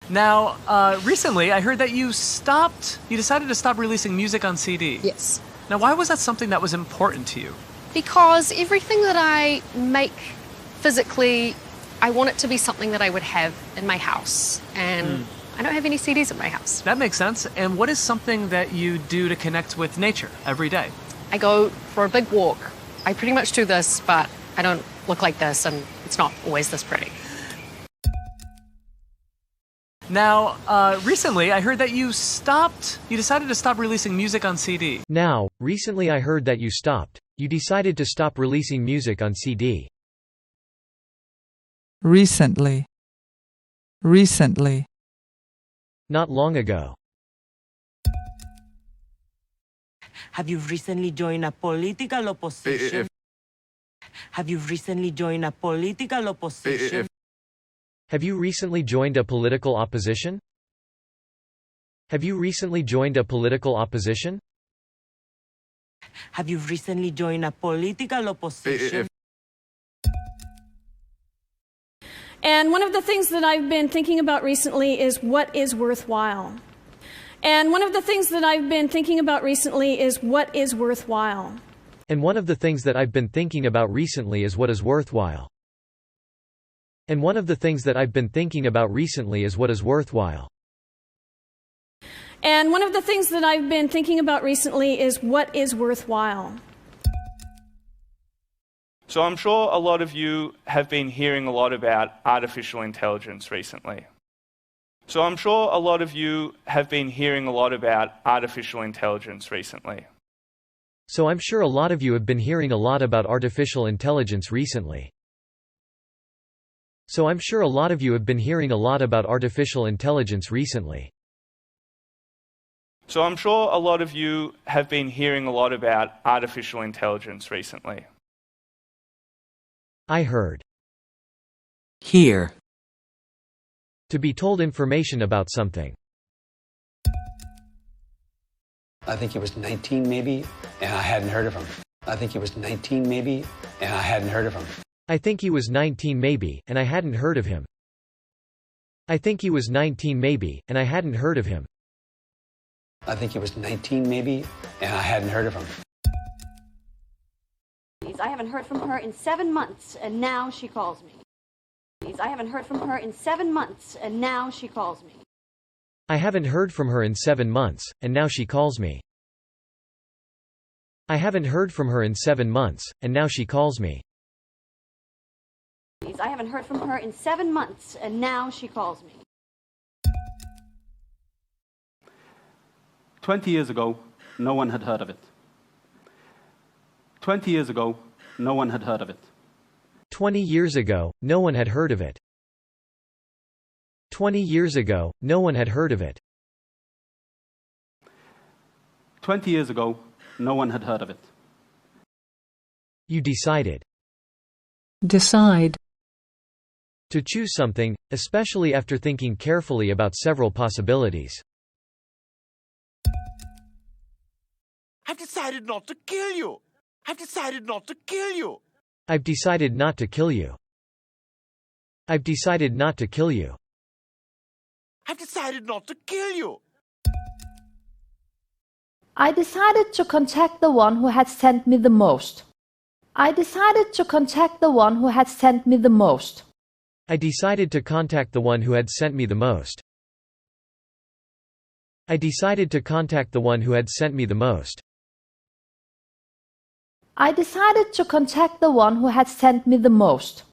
Now, recently I heard that you decided to stop releasing music on CD. Yes. Now, why was that something that was important to you? Because everything that I make physically, I want it to be something that I would have in my house. And I don't have any CDs in my house. That makes sense. And what is something that you do to connect with nature every day? I go for a big walk. I pretty much do this, but I don't look like this, and it's not always this pretty. Now, recently I heard that you decided to stop releasing music on CD. Now, recently I heard that you decided to stop releasing music on CD. Recently. Recently. Not long ago. Have you recently joined a political opposition? Have you recently joined a political opposition? Have you recently joined a political opposition? Have you recently joined a political opposition? Have you recently joined a political opposition? And one of the things that I've been thinking about recently is what is worthwhile. And one of the things that I've been thinking about recently is what is worthwhile. And one of the things that I've been thinking about recently is what is worthwhile. And one of the things that I've been thinking about recently is what is worthwhile. And one of the things that I've been thinking about recently is what is worthwhile. So I'm sure a lot of you have been hearing a lot about artificial intelligence recently. So I'm sure a lot of you have been hearing a lot about artificial intelligence recently. So I'm sure a lot of you have been hearing a lot about artificial intelligence recently. So I'm sure a lot of you have been hearing a lot about artificial intelligence recently. So I'm sure a lot of you have been hearing a lot about artificial intelligence recently. I heard. Hear. To be told information about something. I think he was 19 maybe, and I hadn't heard of him. I think he was 19 maybe, and I hadn't heard of him. I think he was 19 maybe, and I hadn't heard of him. I think he was 19 maybe, and I hadn't heard of him. I think he was 19 maybe, and I hadn't heard of him. I haven't heard from her in 7 months, and now she calls me. I haven't heard from her in 7 months, and now she calls me. I haven't heard from her in 7 months, and now she calls me. I haven't heard from her in 7 months, and now she calls me. I haven't heard from her in 7 months, and now she calls me. 20 years ago, no one had heard of it. 20 years ago, no one had heard of it. 20 years ago, no one had heard of it. 20 years ago, no one had heard of it. 20 years ago, no one had heard of it. You decided. Decide. To choose something, especially after thinking carefully about several possibilities. I've decided not to kill you. I've decided not to kill you. I've decided not to kill you. I've decided not to kill you. I've decided not to kill you. I decided to contact the one who had sent me the most. I decided to contact the one who had sent me the most. I decided to contact the one who had sent me the most. I decided to contact the one who had sent me the most. I decided to contact the one who had sent me the most.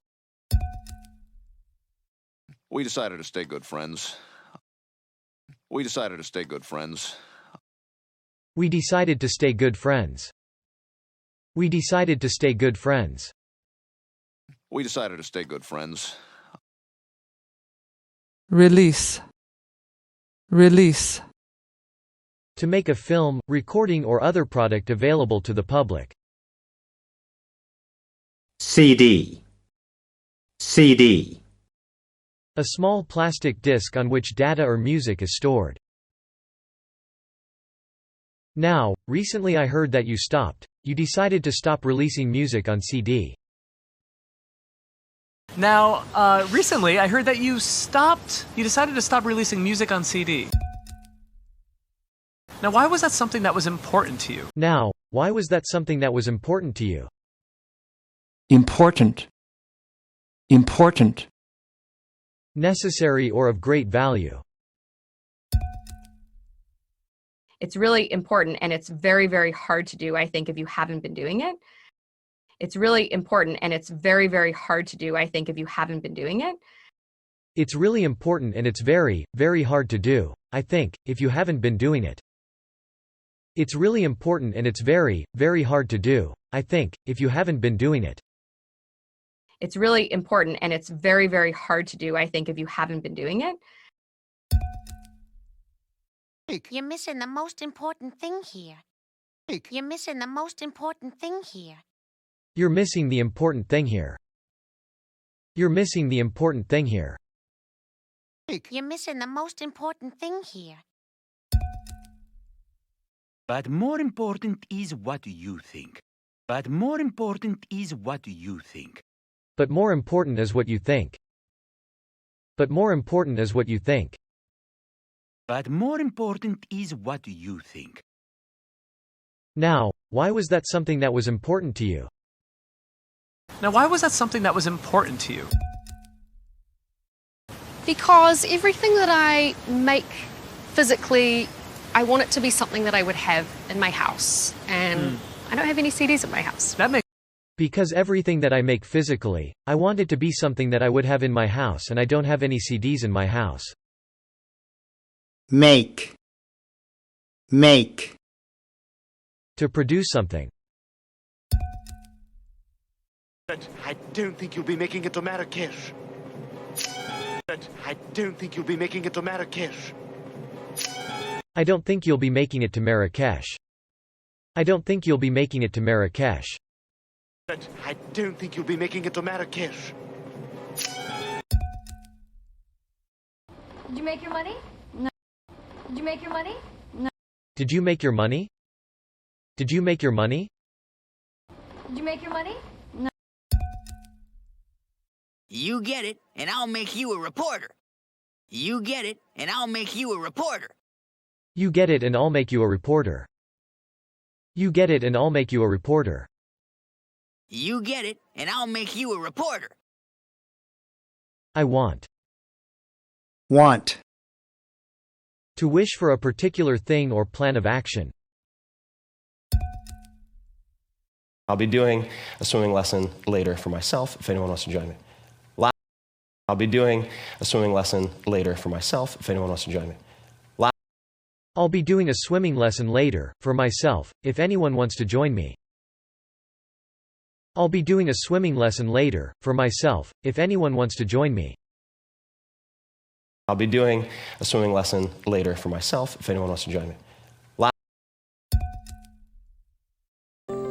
We decided to stay good friends. We decided to stay good friends. We decided to stay good friends. We decided to stay good friends. We decided to stay good friends. Release. Release. To make a film, recording or other product available to the public. CD. CD. A small plastic disc on which data or music is stored. Now, recently I heard that you decided to stop releasing music on CD. Now, recently I heard that you decided to stop releasing music on CD. Now, why was that something that was important to you? Now, why was that something that was important to you? Important. Important. Necessary or of great value. It's really important, and it's very, very hard to do, I think, if you haven't been doing it. It's really important, and it's very, very hard to do, I think, if you haven't been doing it. It's really important and it's very, very hard to do, I think, if you haven't been doing it. It's really important and it's very, very hard to do, I think, if you haven't been doing it. It's really important, and it's very, very hard to do, I think, if you haven't been doing it. You're missing the most important thing here. You're missing the most important thing here. You're missing the important thing here. You're missing the important thing here. You're missing the most important thing here. But more important is what you think. But more important is what you think. But more important is what you think. But more important is what you think. But more important is what you think. Now, why was that something that was important to you? Now, why was that something that was important to you? Because everything that I make physically, I want it to be something that I would have in my house. And I don't have any CDs in my house. Because everything that I make physically, I want it to be something that I would have in my house, and I don't have any CDs in my house. Make. Make. To produce something. But I don't think you'll be making it to Marrakesh. But I don't think you'll be making it to Marrakesh. I don't think you'll be making it to Marrakesh. I don't think you'll be making it to Marrakesh. But I don't think you'll be making it to Marrakesh. Did you make your money? No. Did you make your money? No. Did you make your money? Did you make your money? Did you make your money? No. You get it, and I'll make you a reporter. You get it, and I'll make you a reporter. You get it and I'll make you a reporter. You get it and I'll make you a reporter. You get it, and I'll make you a reporter. I want. Want. To wish for a particular thing or plan of action. I'll be doing a swimming lesson later for myself, if anyone wants to join me. I'll be doing a swimming lesson later for myself, if anyone wants to join me. I'll be doing a swimming lesson later, for myself, if anyone wants to join me. I'll be doing a swimming lesson later, for myself, if anyone wants to join me. I'll be doing a swimming lesson later for myself, if anyone wants to join me.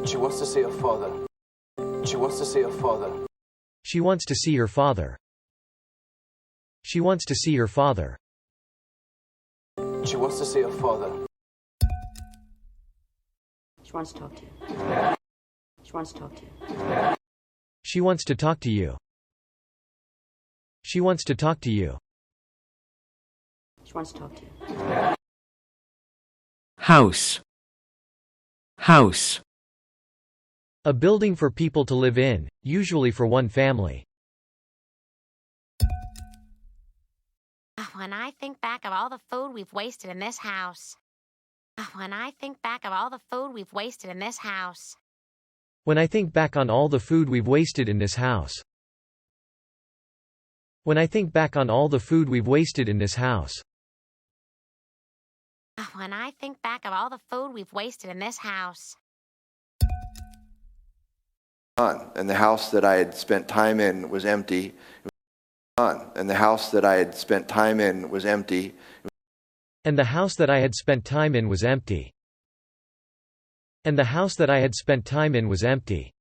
She wants to see her father. She wants to see her father. She wants to see her father. She wants to see her father. She wants to see her father. She wants to talk to you. She wants to talk to you. She wants to talk to you. She wants to talk to you. She wants to talk to you. House. House. A building for people to live in, usually for one family. When I think back of all the food we've wasted in this house. When I think back of all the food we've wasted in this house. When I think back on all the food we've wasted in this house. When I think back on all the food we've wasted in this house. When I think back of all the food we've wasted in this house. And the house that I had spent time in was empty. And the house that I had spent time in was empty. And the house that I had spent time in was empty. And the house that I had spent time in was empty.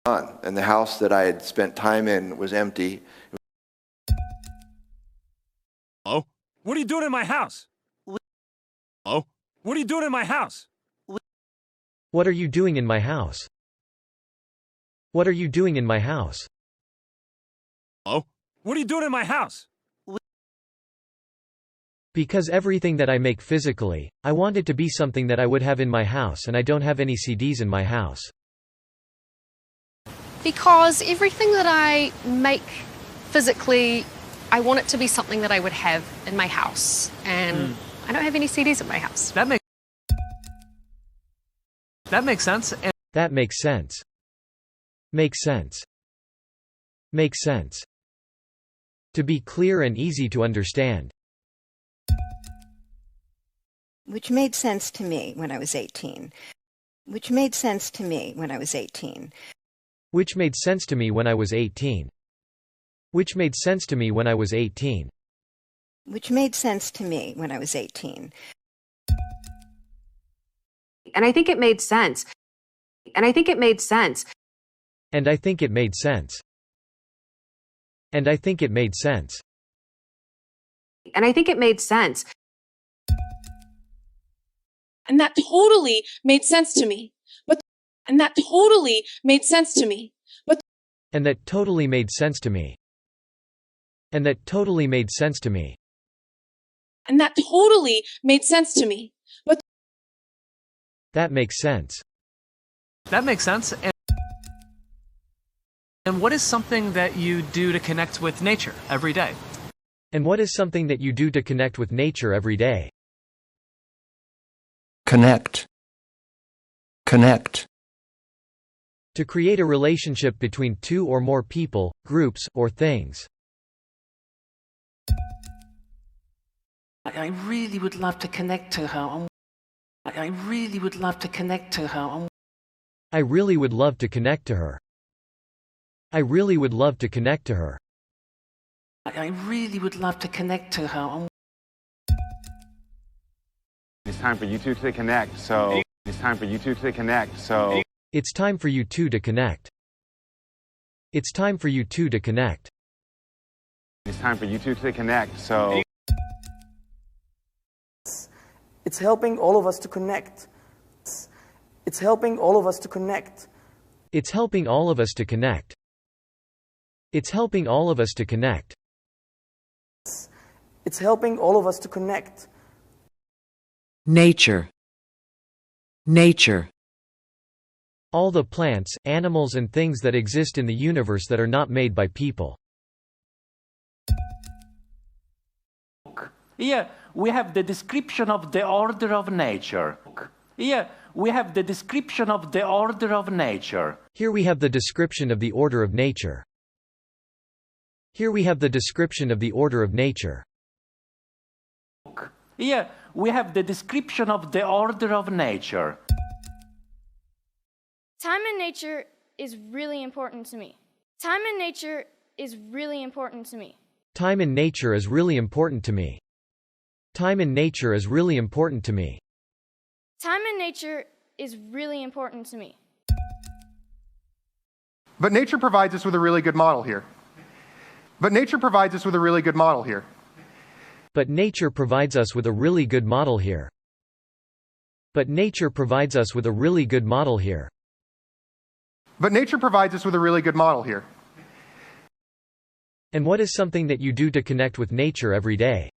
And the house that I had spent time in was empty. Oh? What are you doing in my house? Oh? What are you doing in my house? What are you doing in my house? What are you doing in my house? Hello? What are you doing in my house? Because everything that I make physically, I want it to be something that I would have in my house, and I don't have any CDs in my house. Because everything that I make physically, I want it to be something that I would have in my house. And I don't have any CDs in my house. That makes sense. And that makes sense. Makes sense. Makes sense. To be clear and easy to understand. Which made sense to me when I was 18. Which made sense to me when I was 18. Which made sense to me when I was 18. Which made sense to me when I was 18. Which made sense to me when I was 18. And I think it made sense. And I think it made sense. And I think it made sense. And I think it made sense. And I think it made sense. And that totally made sense to me. And that totally made sense to me. And that totally made sense to me. And that totally made sense to me. And that totally made sense to me. That makes sense. that makes sense. And what is something that you do to connect with nature every day? And what is something that you do to connect with nature every day? Connect. Connect. To create a relationship between two or more people, groups, or things. I really would love to connect to her. I really would love to connect to her. I really would love to connect to her. I really would love to connect to her. I really would love to connect to her. It's time for you two to connect, so it's time for you two to connect, so it's time for you two to connect. It's time for you two to connect. It's time for you two to connect, so it's helping all of us to connect. It's helping all of us to connect. It's helping all of us to connect. It's helping all of us to connect. It's helping all of us to connect. Nature. Nature. All the plants, animals and things that exist in the universe that are not made by people. Here we have the description of the order of nature. Here we have the description of the order of nature. Here we have the description of the order of nature. Here we have the description of the order of nature. Here we have the description of the order of nature. Time in nature is really important to me. Time in nature is really important to me. Time in nature is really important to me. Time in nature is really important to me. Time in nature is really important to me. But nature provides us with a really good model here. But nature provides us with a really good model here. But nature provides us with a really good model here. But nature provides us with a really good model here. But nature provides us with a really good model here. And what is something that you do to connect with nature every day?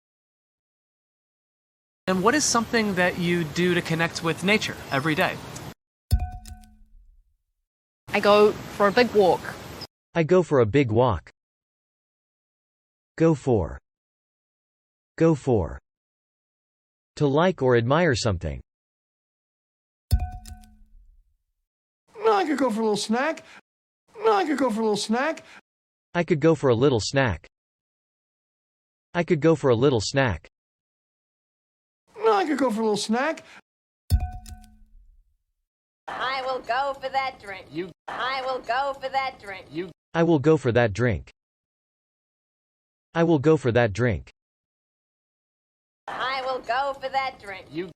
And what is something that you do to connect with nature every day? I go for a big walk. I go for a big walk. Go for. Go for. To like or admire something. I could go for a little snack. I could go for a little snack. I could go for a little snack. I could go for a little snack. I could go for a little snack. I will go for that drink. I will go for that drink. I will go for that drink. I will go for that drink. I will go for that drink.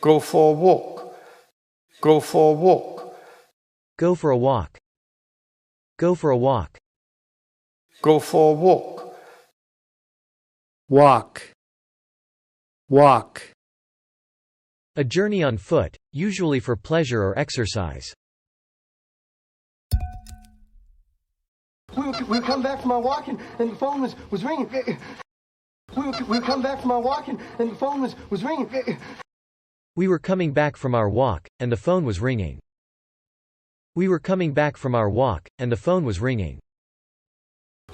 Go for a walk. Go for a walk. Go for a walk. Go for a walk. Go for a walk. Walk. Walk. A journey on foot, usually for pleasure or exercise. We were coming back from our walk and the phone was ringing. We were coming back from our walk and the phone was ringing. We were coming back from our walk, and the phone was ringing. We were coming back from our walk, and the phone was ringing.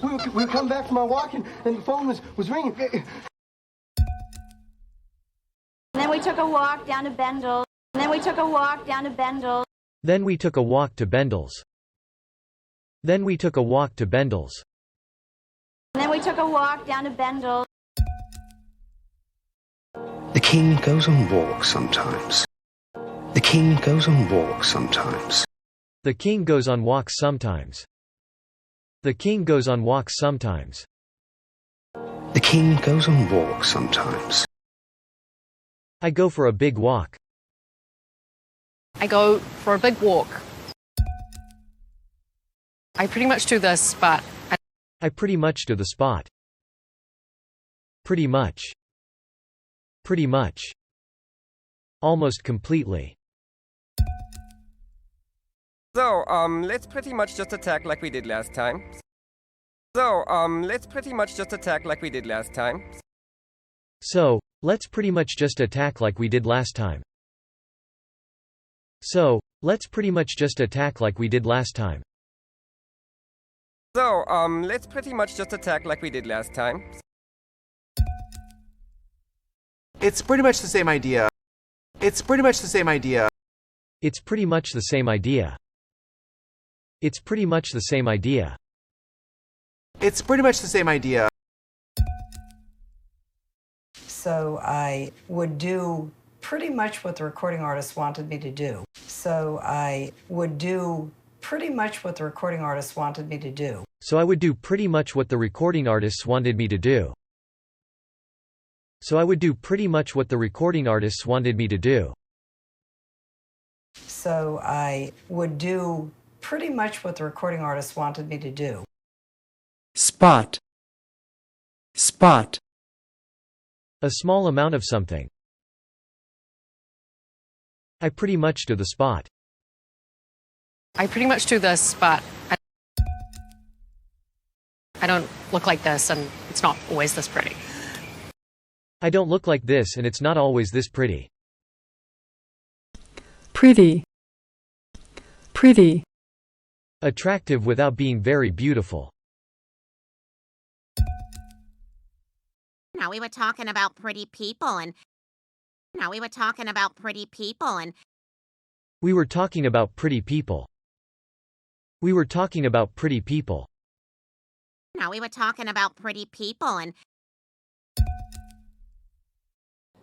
We were coming back from our walk and the phone was ringing. Then we took a walk down to Bendel. Then we took a walk down to Bendel. Then we took a walk to Bendel's. Then we took a walk to Bendel's. Then we took a walk down to Bendel. The king goes on walks sometimes. The king goes on walks sometimes. The king goes on walks sometimes. The king goes on walks sometimes. The king goes on walks sometimes. I go for a big walk. I go for a big walk. I pretty much do this, but I pretty much do the spot. Pretty much. Pretty much. Almost completely. So, let's pretty much just attack like we did last time. So, let's pretty much just attack like we did last time. So, let's pretty much just attack like we did last time. So, let's pretty much just attack like we did last time. So, let's pretty much just attack like we did last time. It's pretty much the same idea. It's pretty much the same idea. It's pretty much the same idea. It's pretty much the same idea. It's pretty much the same idea. So I would do pretty much what the recording artist wanted me to do. So I would do pretty much what the recording artist wanted me to do. So I would do pretty much what the recording artists wanted me to do. So I would do pretty much what the recording artists wanted me to do. So I would do pretty much what the recording artist wanted me to do. Spot. Spot. A small amount of something. I pretty much do the spot. I pretty much do this, but I don't look like this, and it's not always this pretty. I don't look like this, and it's not always this pretty. Pretty. Pretty. Attractive without being very beautiful. Now we were talking about pretty people, and now we were talking about pretty people, and we were talking about pretty people. We were talking about pretty people. now we were talking about pretty people, and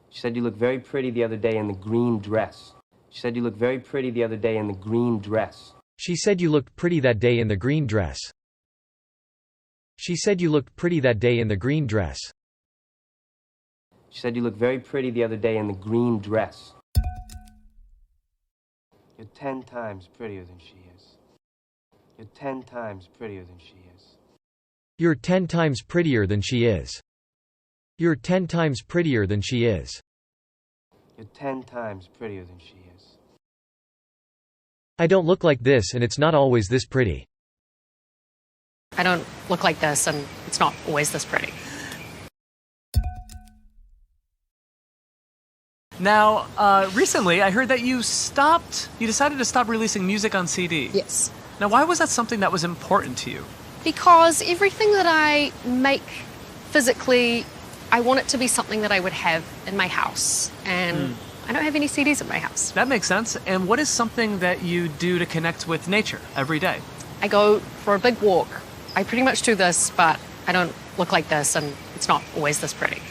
She said you look very pretty the other day in the green dress. She said you look very pretty the other day in the green dress. She said you looked pretty that day in the green dress. She said you looked pretty that day in the green dress. She said you look very pretty the other day in the green dress. You're 10 times prettier than she is. You're 10 times prettier than she is. You're 10 times prettier than she is. You're 10 times prettier than she is. You're 10 times prettier than she is. I don't look like this, and it's not always this pretty. I don't look like this, and it's not always this pretty. Now, recently I heard that you decided to stop releasing music on CD. Yes. Now, why was that something that was important to you? Because everything that I make physically, I want it to be something that I would have in my house. And I don't have any CDs in my house. That makes sense. And what is something that you do to connect with nature every day? I go for a big walk. I pretty much do this, but I don't look like this, and it's not always this pretty.